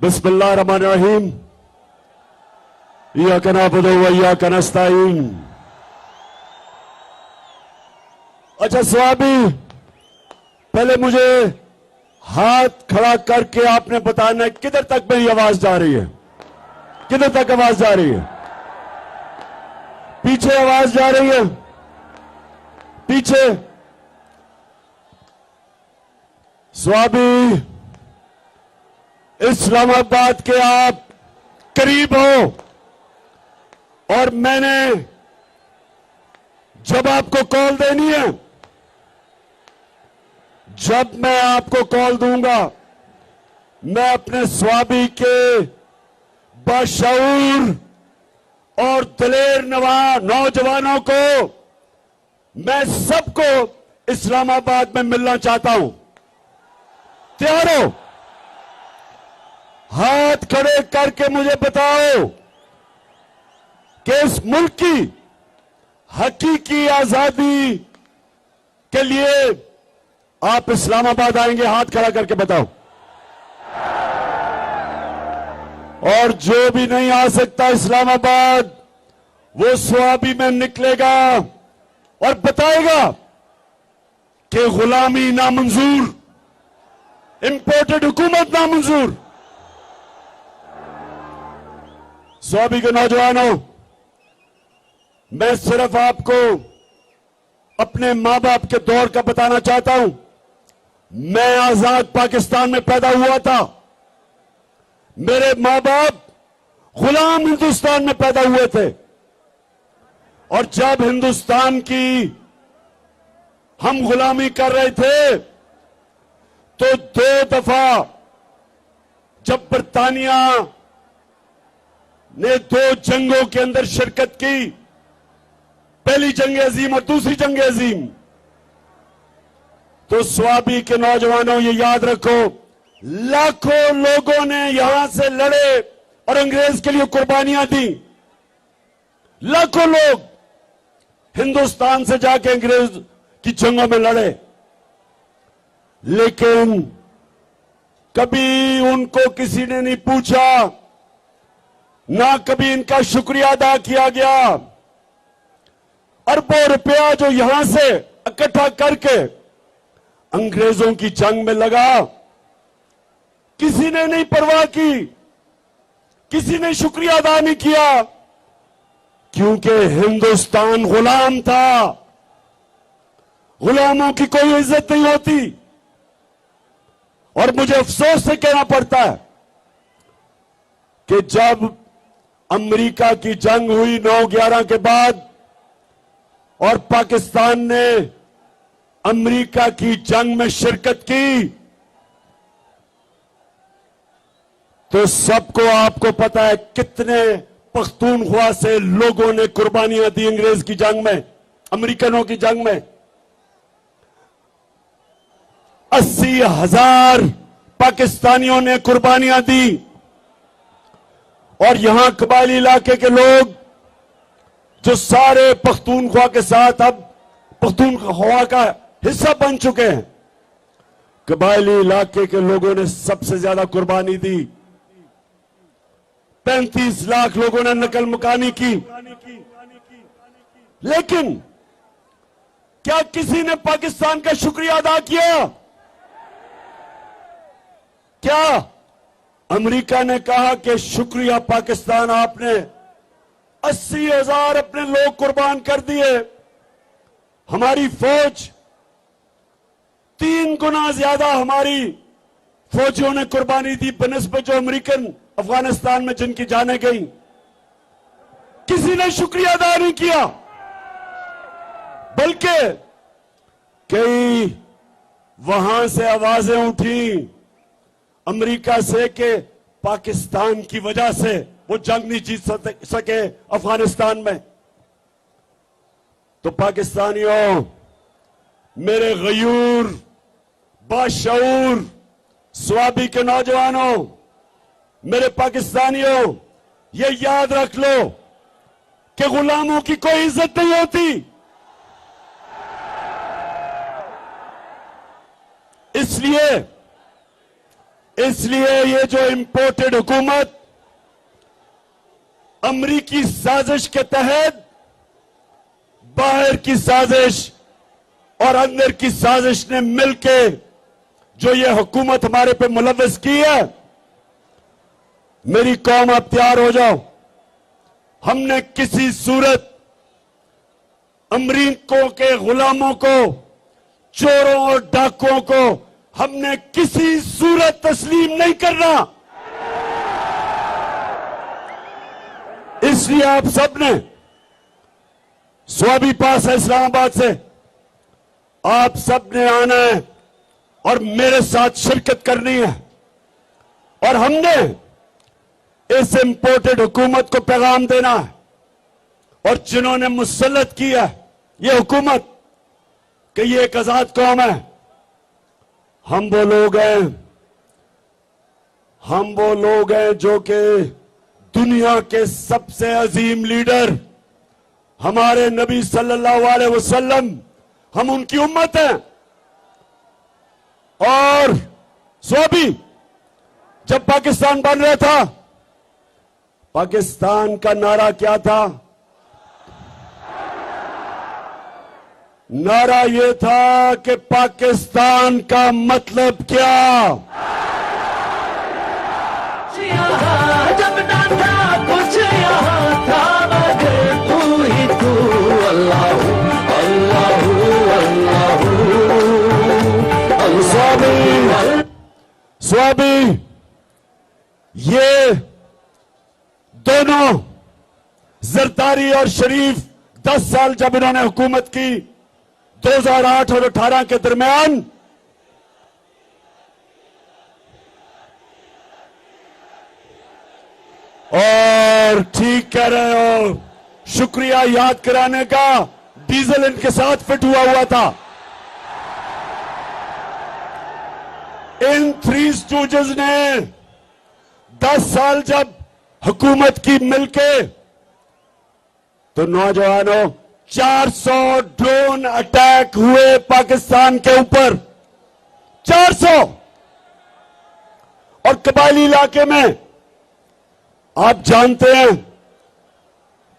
बिस्मिल्लाहिर्रहमानिर्रहीम। इय्याका नअबुदु व इय्याका नस्तईन। अच्छा स्वामी, पहले मुझे हाथ खड़ा करके आपने बताना है किधर तक मेरी आवाज जा रही है, किधर तक आवाज जा रही है। पीछे आवाज जा रही है, पीछे। स्वामी, इस्लामाबाद के आप करीब हो और मैंने जब आपको कॉल देनी है, जब मैं आपको कॉल दूंगा, मैं अपने स्वामी के बाशऊर और दिलेर नौजवानों को, मैं सबको इस्लामाबाद में मिलना चाहता हूं। तैयार हो? हाथ खड़े करके मुझे बताओ कि इस मुल्क की हकीकी आजादी के लिए आप इस्लामाबाद आएंगे? हाथ खड़ा करके बताओ। और जो भी नहीं आ सकता इस्लामाबाद, वो स्वाबी में निकलेगा और बताएगा कि गुलामी नामंजूर, इंपोर्टेड हुकूमत नामंजूर। स्वाबी के नौजवानों, मैं सिर्फ आपको अपने मां बाप के दौर का बताना चाहता हूं। मैं आजाद पाकिस्तान में पैदा हुआ था। मेरे मां बाप गुलाम हिंदुस्तान में पैदा हुए थे। और जब हिंदुस्तान की हम गुलामी कर रहे थे, तो 2 दफा जब बरतानिया ने 2 जंगों के अंदर शिरकत की, पहली जंग अजीम और दूसरी जंग अजीम, तो स्वाबी के नौजवानों ये याद रखो, लाखों लोगों ने यहां से लड़े और अंग्रेज के लिए कुर्बानियां दी। लाखों लोग हिंदुस्तान से जाके अंग्रेज की जंगों में लड़े, लेकिन कभी उनको किसी ने नहीं पूछा, ना कभी इनका शुक्रिया अदा किया गया। अरबों रुपया जो यहां से इकट्ठा करके अंग्रेजों की जंग में लगा, किसी ने नहीं परवाह की, किसी ने शुक्रिया अदा नहीं किया, क्योंकि हिंदुस्तान गुलाम था। गुलामों की कोई इज्जत नहीं होती। और मुझे अफसोस से कहना पड़ता है कि जब अमेरिका की जंग हुई 9/11 के बाद और पाकिस्तान ने अमेरिका की जंग में शिरकत की, तो सबको आपको पता है कितने पख्तूनख्वा से लोगों ने कुर्बानियां दी अंग्रेज की जंग में, अमेरिकनों की जंग में। 80,000 पाकिस्तानियों ने कुर्बानियां दी। और यहां कबायली इलाके के लोग जो सारे पख्तूनख्वा के साथ अब पख्तूनख्वा का हिस्सा बन चुके हैं, कबायली इलाके के लोगों ने सबसे ज्यादा कुर्बानी दी। 35 लाख लोगों ने नकल मुकानी की। लेकिन क्या किसी ने पाकिस्तान का शुक्रिया अदा किया? क्या अमेरिका ने कहा कि शुक्रिया पाकिस्तान, आपने 80,000 अपने लोग कुर्बान कर दिए, हमारी फौज 3 गुना ज्यादा हमारी फौजियों ने कुर्बानी दी बनिस्बत जो अमेरिकन अफगानिस्तान में जिनकी जानें गई। किसी ने शुक्रिया अदा नहीं किया, बल्कि कई वहां से आवाजें उठी अमेरिका से कि पाकिस्तान की वजह से वो जंग नहीं जीत सके अफगानिस्तान में। तो पाकिस्तानियों, मेरे गयूर बाशऊर स्वाबी के नौजवानों, मेरे पाकिस्तानियों, ये याद रख लो कि गुलामों की कोई इज्जत नहीं होती। इसलिए इसलिए ये जो इंपोर्टेड हुकूमत अमरीकी साजिश के तहत बाहर की साजिश और अंदर की साजिश ने मिलके जो ये हुकूमत हमारे पे मुलव्वस की है, मेरी कौम आप तैयार हो जाओ। हमने किसी सूरत अमरीकों के गुलामों को, चोरों और डाकुओं को हमने किसी सूरत तस्लीम नहीं करना। इसलिए आप सबने स्वाबी पास है इस्लामाबाद से, आप सबने आना है और मेरे साथ शिरकत करनी है और हमने इस इंपोर्टेड हुकूमत को पैगाम देना है। और जिन्होंने मुसल्लत किया ये हुकूमत कि ये एक आजाद कौम है, हम वो लोग हैं जो कि दुनिया के सबसे अजीम लीडर हमारे नबी सल्लल्लाहु अलैहि वसल्लम, हम उनकी उम्मत हैं। और स्वाबी जब पाकिस्तान बन रहा था, पाकिस्तान का नारा क्या था? नारा यह था कि पाकिस्तान का मतलब क्या? जब ना था कुछ यहाँ था मगर तू ही तू, अल्लाह अल्लाह अल्लाह। स्वाबी ये दोनों जरदारी और शरीफ 10 साल जब इन्होंने हुकूमत की 2008 और 18 के दरमियान, और ठीक कह रहे हो, शुक्रिया याद कराने का, डीजल इनके साथ फिट हुआ था। इन थ्री स्टूजेस ने 10 साल जब हुकूमत की मिलके, तो नौजवानों 400 ड्रोन अटैक हुए पाकिस्तान के ऊपर, 400। और कबायली इलाके में आप जानते हैं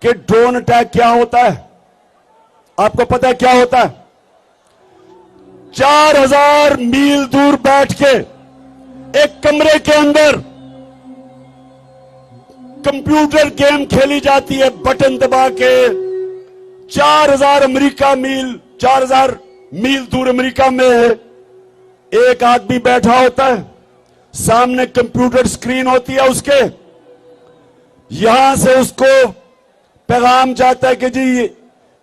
कि ड्रोन अटैक क्या होता है? आपको पता है क्या होता है? 4000 मील दूर बैठ के एक कमरे के अंदर कंप्यूटर गेम खेली जाती है, बटन दबा के। 4000 मील दूर अमेरिका में एक आदमी बैठा होता है, सामने कंप्यूटर स्क्रीन होती है उसके, यहां से उसको पैगाम जाता है कि जी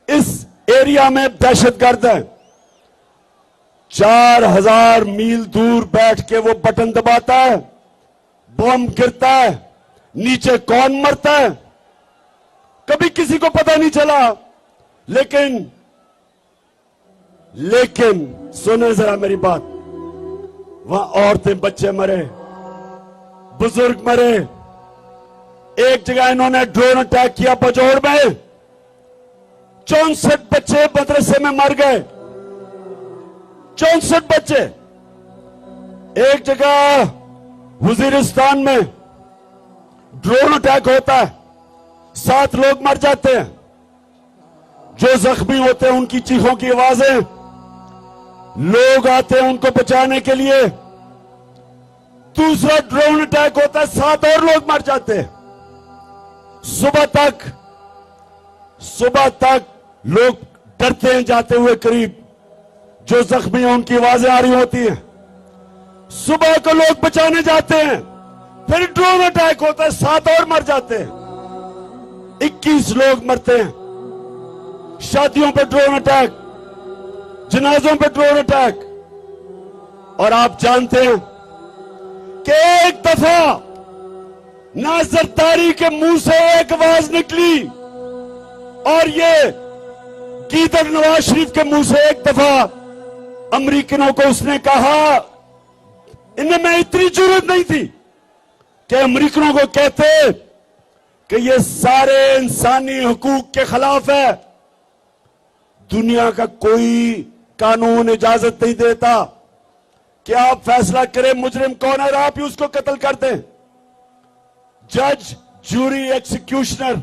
इस एरिया में दहशतगर्द है। 4000 मील दूर बैठ के वो बटन दबाता है, बम गिरता है, नीचे कौन मरता है कभी किसी को पता नहीं चला। लेकिन सुने जरा मेरी बात, वहां औरतें बच्चे मरे, बुजुर्ग मरे। एक जगह इन्होंने ड्रोन अटैक किया बजौर में, 64 बच्चे मदरसे में मर गए, 64 बच्चे। एक जगह वजीरिस्तान में ड्रोन अटैक होता है, 7 लोग मर जाते हैं। जो जख्मी होते हैं उनकी चीखों की आवाजें, लोग आते हैं उनको बचाने के लिए। दूसरा ड्रोन अटैक होता है, 7 और लोग मर जाते हैं। सुबह तक लोग डरते हैं जाते हुए करीब, जो जख्मी हैं उनकी आवाजें आ रही होती हैं। सुबह को लोग बचाने जाते हैं, फिर ड्रोन अटैक होता है, 7 और मर जाते हैं, 21 लोग मरते हैं। शादियों पे ड्रोन अटैक, जनाजों पे ड्रोन अटैक। और आप जानते हैं कि एक दफा ना जरदारी के मुंह से एक आवाज निकली और ये गीदड़ नवाज शरीफ के मुंह से एक दफा अमरीकनों को उसने कहा, इनमें इतनी जरूरत नहीं थी कि अमरीकनों को कहते कि ये सारे इंसानी हुकूक के खिलाफ है, दुनिया का कोई कानून इजाजत नहीं देता कि आप फैसला करें मुजरिम कौन है और आप ही उसको कत्ल कर दें। जज, जूरी, एक्सिक्यूशनर,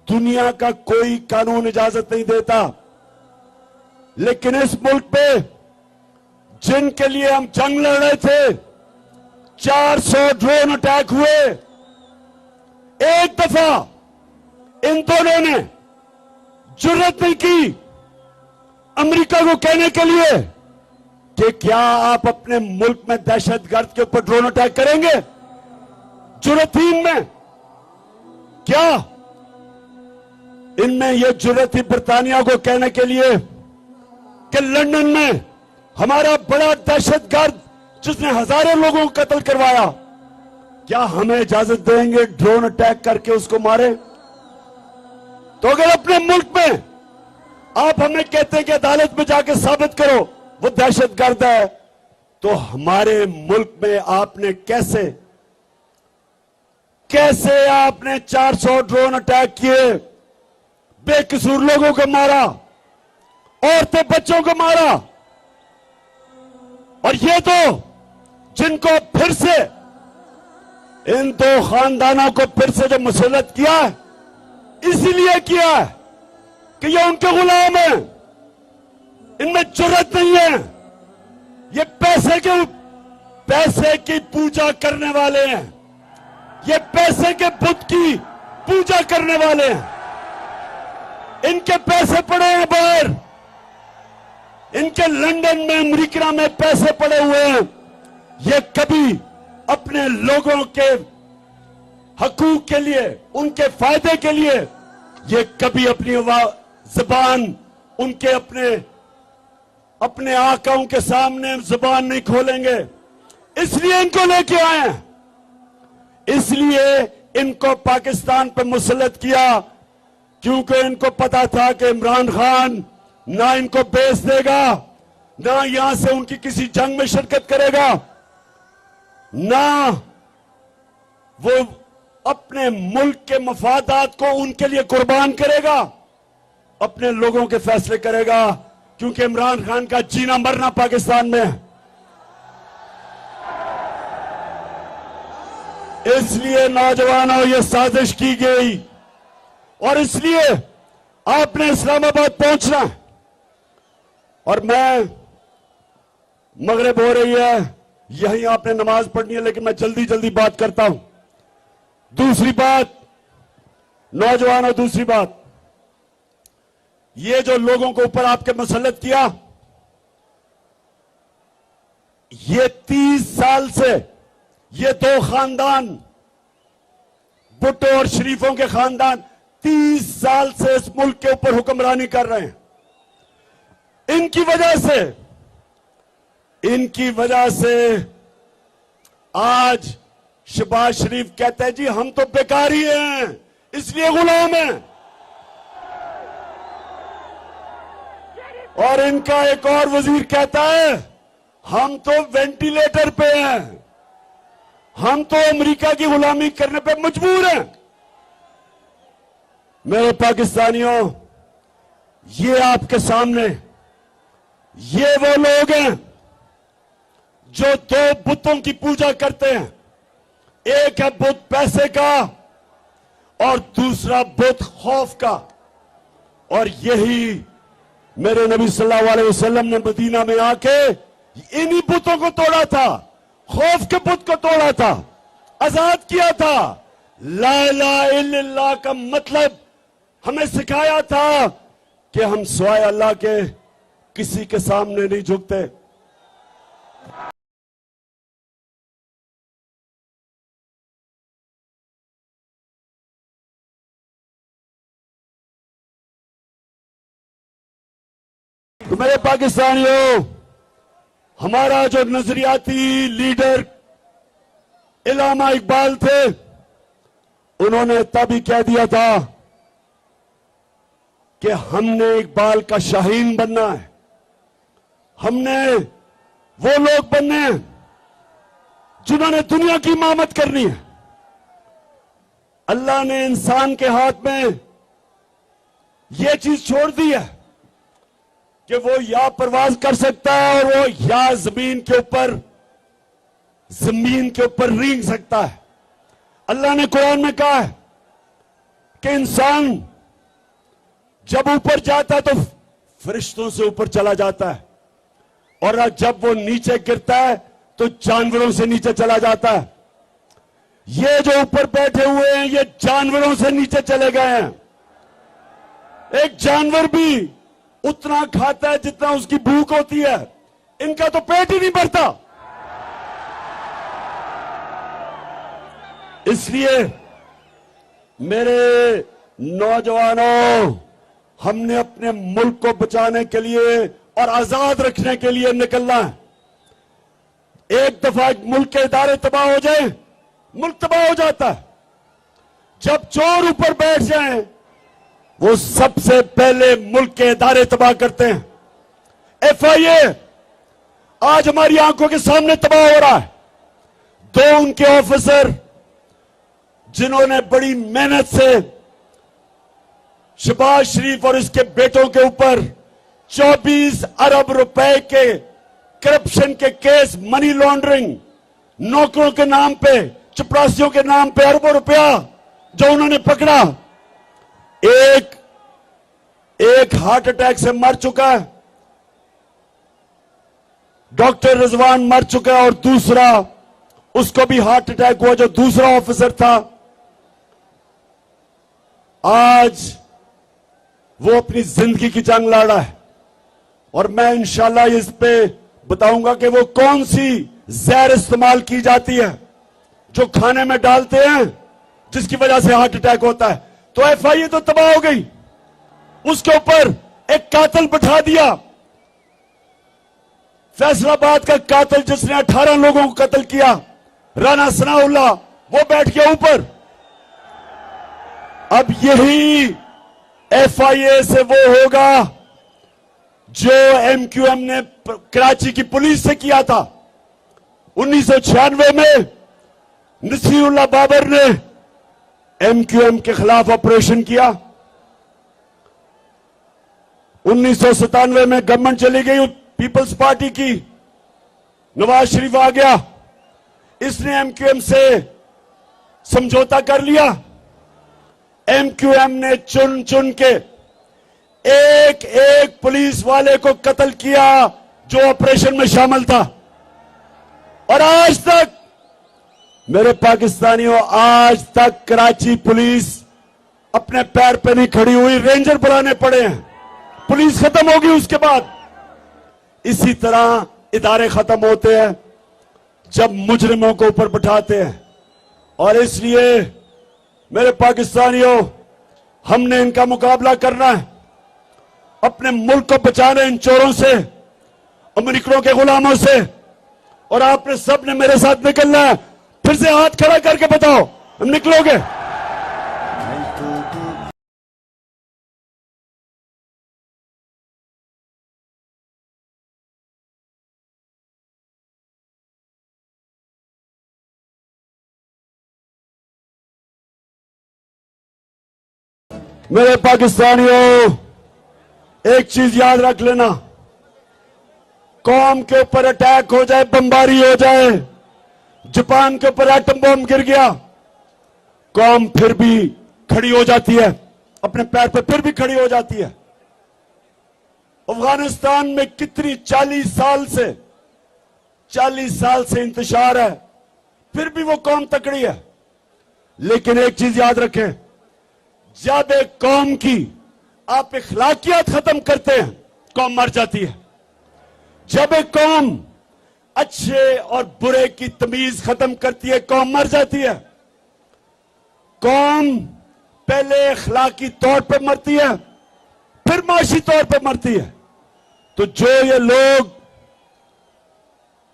दुनिया का कोई कानून इजाजत नहीं देता। लेकिन इस मुल्क पे जिनके लिए हम जंग लड़ रहे थे, 400 ड्रोन अटैक हुए। एक दफा इन दोनों ने जुर्रत नहीं की अमेरिका को कहने के लिए कि क्या आप अपने मुल्क में दहशतगर्द के ऊपर ड्रोन अटैक करेंगे। जुर्रत थी इनमें क्या? इनमें यह जुर्रत थी बरतानिया को कहने के लिए कि लंदन में हमारा बड़ा दहशतगर्द जिसने हजारों लोगों को कत्ल करवाया, क्या हमें इजाजत देंगे ड्रोन अटैक करके उसको मारे? तो अगर अपने मुल्क में आप हमें कहते हैं कि अदालत में जाके साबित करो वो दहशतगर्द है, तो हमारे मुल्क में आपने कैसे आपने 400 ड्रोन अटैक किए, बेकसूर लोगों को मारा, औरतें बच्चों को मारा। और ये तो जिनको फिर से इन दो खानदानों को फिर से जो मुसल्लत किया है, इसीलिए किया है कि ये उनके गुलाम हैं, इनमें जुर्रत नहीं है। ये पैसे की पूजा करने वाले हैं, ये पैसे के बुत की पूजा करने वाले हैं। इनके पैसे पड़े हैं बाहर, इनके लंदन में, अमेरिका में पैसे पड़े हुए हैं। ये कभी अपने लोगों के हकूक के लिए, उनके फायदे के लिए, ये कभी अपनी जुबान उनके अपने आकाओं के सामने जुबान नहीं खोलेंगे। इसलिए इनको लेके आए हैं, इसलिए इनको पाकिस्तान पर मुसल्लत किया, क्योंकि इनको पता था कि इमरान खान ना इनको बेच देगा, ना यहां से उनकी किसी जंग में शिरकत करेगा, ना वो अपने मुल्क के मफादात को उनके लिए कुर्बान करेगा, अपने लोगों के फैसले करेगा। क्योंकि इमरान खान का जीना मरना पाकिस्तान में है। इसलिए नौजवानों ये साजिश की गई और इसलिए आपने इस्लामाबाद पहुंचना है। और मैं, मगरिब हो रही है, यहीं आपने नमाज पढ़नी है, लेकिन मैं जल्दी जल्दी बात करता हूं। दूसरी बात नौजवानों, दूसरी बात, ये जो लोगों को ऊपर आपके मुसल्लत किया, ये 30 साल से ये दो खानदान, भुट्टो और शरीफों के खानदान 30 साल से इस मुल्क के ऊपर हुक्मरानी कर रहे हैं। इनकी वजह से आज शहबाज शरीफ कहते हैं जी हम तो बेकारी हैं, इसलिए गुलाम हैं। और इनका एक और वजीर कहता है हम तो वेंटिलेटर पे हैं, हम तो अमेरिका की गुलामी करने पे मजबूर हैं। मेरे पाकिस्तानियों, ये आपके सामने ये वो लोग हैं जो दो बुतों की पूजा करते हैं। एक है बुत पैसे का और दूसरा बुत खौफ का। और यही मेरे नबी सल्लल्लाहु अलैहि वसल्लम ने मदीना में आके इन्हीं बुतों को तोड़ा था, खौफ के बुत को तोड़ा था, आजाद किया था। ला इलाहा इल्लल्लाह का मतलब हमें सिखाया था कि हम सिवाय अल्लाह के किसी के सामने नहीं झुकते। तो मेरे पाकिस्तानियों, हमारा जो नजरियाती लीडर इल्लामा इकबाल थे, उन्होंने तब ही कह दिया था कि हमने इकबाल का शाहीन बनना है, हमने वो लोग बनने हैं जिन्होंने दुनिया की इमामत करनी है। अल्लाह ने इंसान के हाथ में यह चीज छोड़ दी है। कि वो या परवाज कर सकता है और वो या जमीन के ऊपर रेंग सकता है। अल्लाह ने कुरान में कहा है कि इंसान जब ऊपर जाता है तो फरिश्तों से ऊपर चला जाता है, और जब वो नीचे गिरता है तो जानवरों से नीचे चला जाता है। ये जो ऊपर बैठे हुए हैं ये जानवरों से नीचे चले गए हैं। एक जानवर भी उतना खाता है जितना उसकी भूख होती है, इनका तो पेट ही नहीं भरता। इसलिए मेरे नौजवानों, हमने अपने मुल्क को बचाने के लिए और आजाद रखने के लिए निकलना है। एक दफा मुल्क के इदारे तबाह हो जाए, मुल्क तबाह हो जाता है। जब चोर ऊपर बैठ जाएं, वो सबसे पहले मुल्क के इदारे तबाह करते हैं। FIA आज हमारी आंखों के सामने तबाह हो रहा है। 2 उनके ऑफिसर जिन्होंने बड़ी मेहनत से शहबाज शरीफ और इसके बेटों के ऊपर 24 अरब रुपए के करप्शन के केस, मनी लॉन्ड्रिंग, नौकरों के नाम पे, चपरासियों के नाम पे अरबों रुपया जो उन्होंने पकड़ा, एक हार्ट अटैक से मर चुका है, डॉक्टर रिजवान मर चुका है, और दूसरा उसको भी हार्ट अटैक हुआ जो दूसरा ऑफिसर था। आज वो अपनी जिंदगी की जंग लड़ रहा है, और मैं इंशाल्लाह इस पे बताऊंगा कि वो कौन सी जहर इस्तेमाल की जाती है जो खाने में डालते हैं जिसकी वजह से हार्ट अटैक होता है। तो FIA तो तबाह हो गई, उसके ऊपर एक कातिल बिठा दिया, फैसलाबाद का कातिल जिसने 18 लोगों को कत्ल किया, राना सनाउल्लाह, वो बैठ गया ऊपर। अब यही FIA से वो होगा जो MQM ने कराची की पुलिस से किया था। 1996 में नसीरुल्लाह बाबर ने MQM के खिलाफ ऑपरेशन किया। 1997 में गवर्नमेंट चली गई पीपल्स पार्टी की, नवाज शरीफ आ गया, इसने MQM से समझौता कर लिया। MQM ने चुन चुन के एक एक पुलिस वाले को कत्ल किया जो ऑपरेशन में शामिल था, और आज तक मेरे पाकिस्तानियों, आज तक कराची पुलिस अपने पैर पे नहीं खड़ी हुई, रेंजर बुलाने पड़े हैं। पुलिस खत्म होगी उसके बाद। इसी तरह इदारे खत्म होते हैं जब मुजरिमों को ऊपर बिठाते हैं, और इसलिए मेरे पाकिस्तानियों, हमने इनका मुकाबला करना है, अपने मुल्क को बचाना इन चोरों से, अमेरिकनों के गुलामों से, और आपने सबने मेरे साथ निकलना है। फिर से हाथ खड़ा करके बताओ, हम निकलोगे? मेरे पाकिस्तानियों, एक चीज याद रख लेना, कौम के ऊपर अटैक हो जाए, बमबारी हो जाए, जापान के ऊपर एटम बम गिर गया, कौम फिर भी खड़ी हो जाती है, अपने पैर पर फिर भी खड़ी हो जाती है। अफगानिस्तान में कितनी 40 साल से इंतशार है, फिर भी वो कौम तकड़ी है। लेकिन एक चीज याद रखें, जब एक कौम की आप इखलाकियात खत्म करते हैं, कौम मर जाती है। जब एक कौम अच्छे और बुरे की तमीज खत्म करती है, कौम मर जाती है। कौम पहले इखलाकी तौर पे मरती है, फिर माशी तौर पे मरती है। तो जो ये लोग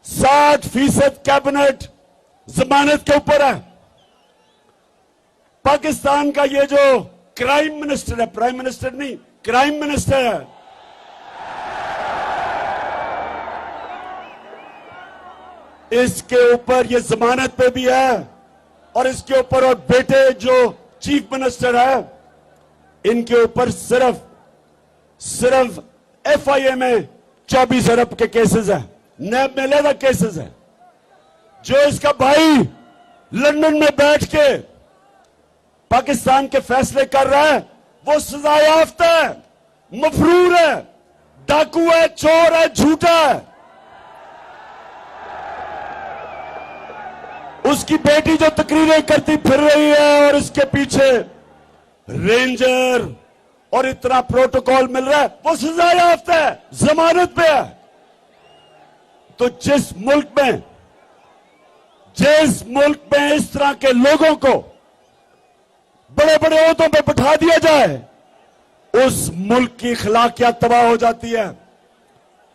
60% कैबिनेट जमानत के ऊपर है, पाकिस्तान का ये जो क्राइम मिनिस्टर है, प्राइम मिनिस्टर नहीं, क्राइम मिनिस्टर है, इसके ऊपर ये जमानत पे भी है, और इसके ऊपर और बेटे जो चीफ मिनिस्टर है, इनके ऊपर सिर्फ FIA में 24 अरब के केसेस हैं, नैब में अलग केसेस हैं। जो इसका भाई लंदन में बैठ के पाकिस्तान के फैसले कर रहा है, वो सजा याफ्ता है, मफरूर है, डाकू है, चोर है, झूठा है। उसकी बेटी जो तकरीरें करती फिर रही है और इसके पीछे रेंजर और इतना प्रोटोकॉल मिल रहा है, वो सजा याफ्ता है, जमानत पे है। तो जिस मुल्क में इस तरह के लोगों को बड़े बड़े ओहदों पे बिठा दिया जाए, उस मुल्क की अखलाकियात तबाह हो जाती है।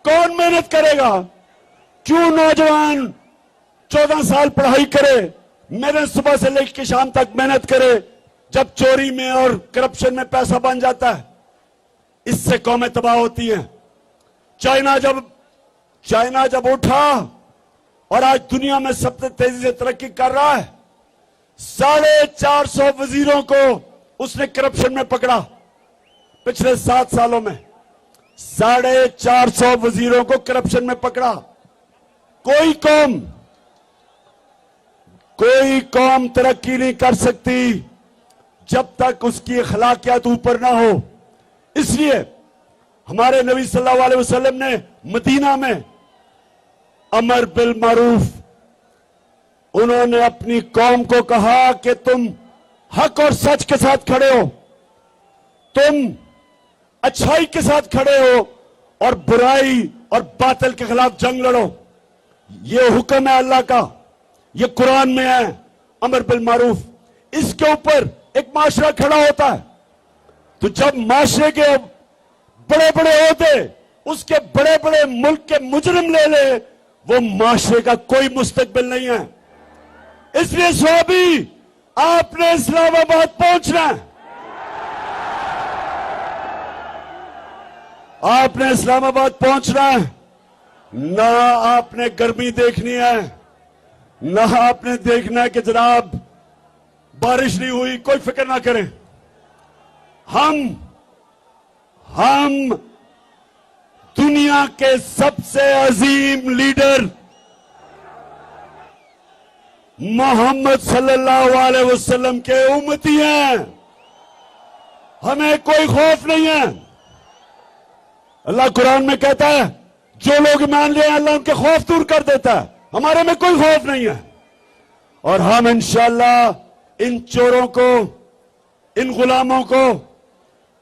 कौन मेहनत करेगा? क्यों नौजवान 14 साल पढ़ाई करे, मेहनत सुबह से लेकर शाम तक मेहनत करे, जब चोरी में और करप्शन में पैसा बन जाता है, इससे कौमें तबाह होती हैं। चाइना जब उठा और आज दुनिया में सबसे तेजी से तरक्की कर रहा है, 450 वजीरों को उसने करप्शन में पकड़ा। पिछले 7 सालों में 450 वजीरों को करप्शन में पकड़ा। कोई कौम तरक्की नहीं कर सकती जब तक उसकी अखलाकियात ऊपर ना हो। इसलिए हमारे नबी सल्लल्लाहु अलैहि वसल्लम ने मदीना में अमर बिल मारूफ, उन्होंने अपनी कौम को कहा कि तुम हक और सच के साथ खड़े हो, तुम अच्छाई के साथ खड़े हो और बुराई और बातिल के खिलाफ जंग लड़ो। ये हुक्म है अल्लाह का, ये कुरान में है, अमर बिल मारूफ। इसके ऊपर एक माशरा खड़ा होता है। तो जब माशरे के बड़े बड़े ओहदे उसके बड़े बड़े मुल्क के मुजरिम ले ले, वो माशरे का कोई मुस्तकबिल नहीं है। इसलिए स्वाबी, आपने इस्लामाबाद पहुंचना है, आपने इस्लामाबाद पहुंचना है। ना आपने गर्मी देखनी है, ना आपने देखना है कि जनाब बारिश नहीं हुई, कोई फिक्र ना करें। हम दुनिया के सबसे अजीम लीडर मोहम्मद सल्लल्लाहु अलैहि वसल्लम के उम्मती हैं। हमें कोई खौफ नहीं है। अल्लाह कुरान में कहता है, जो लोग मान ले अल्लाह उनके खौफ दूर कर देता है। हमारे में कोई खौफ नहीं है। और हम इंशाअल्लाह इन चोरों को, इन गुलामों को,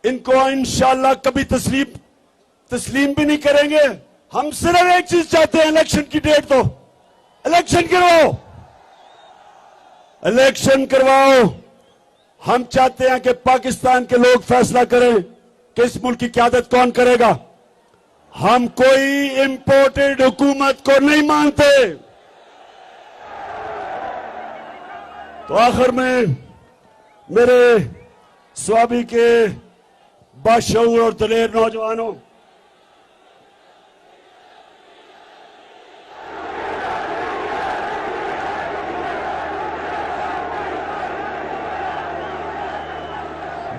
इनको इंशाअल्लाह कभी तस्लीम भी नहीं करेंगे। हम सिर्फ एक चीज चाहते हैं, इलेक्शन की डेट दो, इलेक्शन करवाओ, इलेक्शन करवाओ। हम चाहते हैं कि पाकिस्तान के लोग फैसला करें कि इस मुल्क की क़यादत कौन करेगा। हम कोई इंपोर्टेड हुकूमत को नहीं मानते। तो आखिर में मेरे स्वाबी के बाशऊर और दलेर नौजवानों,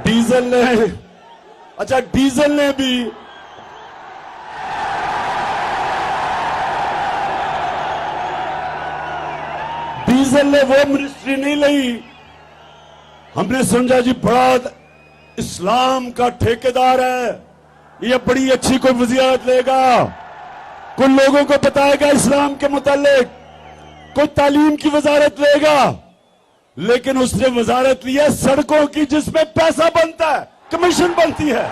डीजल ने भी वो मिनिस्ट्री नहीं ली। हमने समझा जी बड़ा इस्लाम का ठेकेदार है, ये बड़ी अच्छी कोई वज़ीरत लेगा, कुछ लोगों को बताएगा इस्लाम के मुतालिक, कोई तालीम की वजारत लेगा। लेकिन उसने वजारत ली है सड़कों की, जिसमें पैसा बनता है, कमीशन बनती है।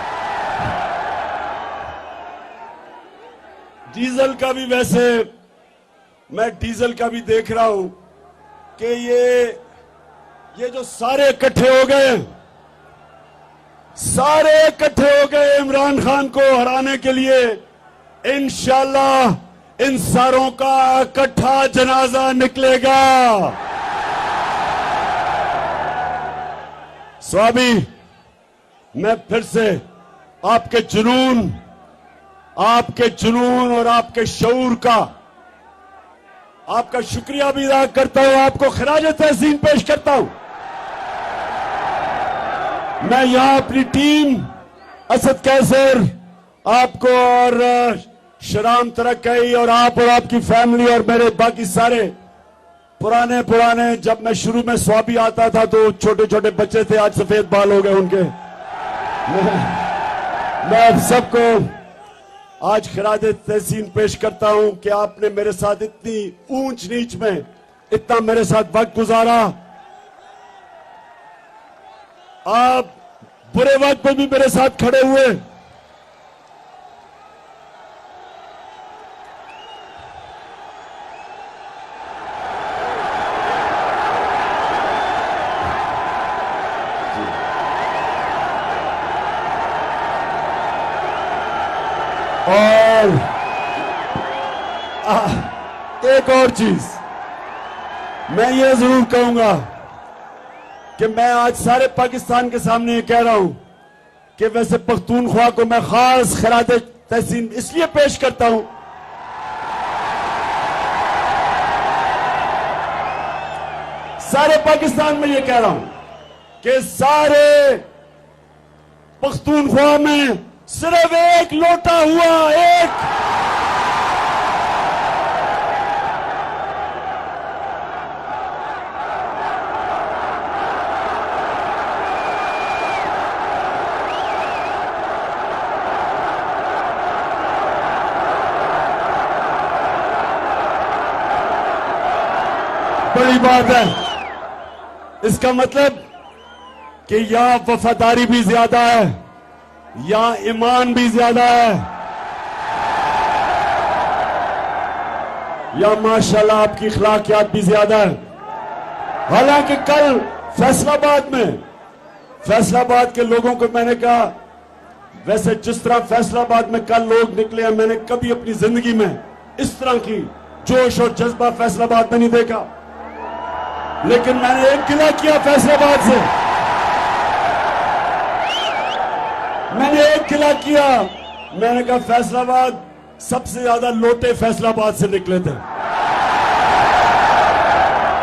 डीजल का भी, वैसे मैं डीजल का भी देख रहा हूं कि ये जो सारे इकट्ठे हो गए इमरान खान को हराने के लिए, इंशाअल्लाह इन सारों का इकट्ठा जनाजा निकलेगा। स्वामी, मैं फिर से आपके जुनून और आपके शऊर का आपका शुक्रिया भी अदा करता हूं, आपको खराज तहसीन पेश करता हूं। मैं यहां अपनी टीम असद कैसर, आपको और शराम तरक्की और आपकी फैमिली और मेरे बाकी सारे पुराने जब मैं शुरू में स्वाबी आता था तो छोटे छोटे बच्चे थे, आज सफेद बाल हो गए उनके। मैं आप सबको आज खिरादे तहसीन पेश करता हूं कि आपने मेरे साथ इतनी ऊंच नीच में इतना मेरे साथ वक्त गुजारा। आप बुरे वक्त में भी मेरे साथ खड़े हुए। और एक और चीज मैं ये जरूर कहूंगा कि मैं आज सारे पाकिस्तान के सामने ये कह रहा हूं कि वैसे पख्तूनख्वा को मैं खास खिरादे तहसीन इसलिए पेश करता हूं, सारे पाकिस्तान में ये कह रहा हूं कि सारे पख्तूनख्वा में सिर्फ एक लोटा हुआ, एक बड़ी बात है। इसका मतलब कि यहां वफादारी भी ज्यादा है, यहां ईमान भी ज्यादा है, या माशाल्लाह आपकी इखलाकियात भी ज्यादा है। हालांकि कल फैसलाबाद के लोगों को मैंने कहा, वैसे जिस तरह फैसलाबाद में कल लोग निकले हैं, मैंने कभी अपनी जिंदगी में इस तरह की जोश और जज्बा फैसलाबाद में नहीं देखा। लेकिन मैंने एक गिला किया फैसलाबाद से, मैंने एक गिला किया, मैंने कहा फैसलाबाद सबसे ज्यादा लोटे फैसलाबाद से निकले थे।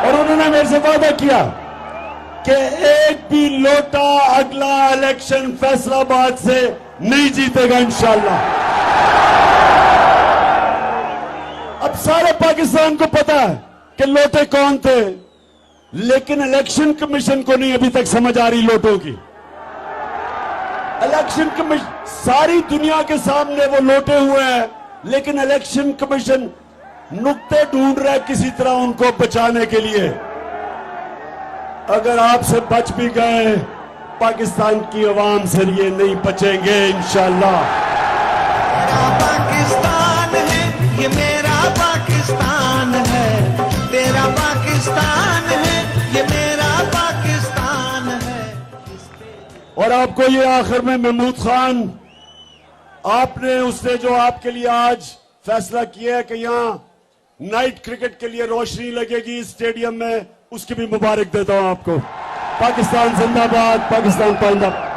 और उन्होंने मेरे से वादा किया कि एक भी लोटा अगला इलेक्शन फैसलाबाद से नहीं जीतेगा इंशाल्लाह। अब सारे पाकिस्तान को पता है कि लोटे कौन थे, लेकिन इलेक्शन कमीशन को नहीं अभी तक समझ आ रही लोटों की। इलेक्शन कमीशन सारी दुनिया के सामने वो लोटे हुए हैं, लेकिन इलेक्शन कमीशन नुक्ते ढूंढ रहा है किसी तरह उनको बचाने के लिए। अगर आपसे बच भी गए, पाकिस्तान की आवाम से ये नहीं बचेंगे इंशाल्लाह। पाकिस्तान है ये, मेरा पाकिस्तान है, तेरा पाकिस्तान है ये, मेरा पाकिस्तान है। और आपको ये आखिर में महमूद खान, आपने उसने जो आपके लिए आज फैसला किया है कि यहां नाइट क्रिकेट के लिए रोशनी लगेगी स्टेडियम में, उसकी भी मुबारक देता हूं आपको। पाकिस्तान जिंदाबाद, पाकिस्तान पाइंदाबाद।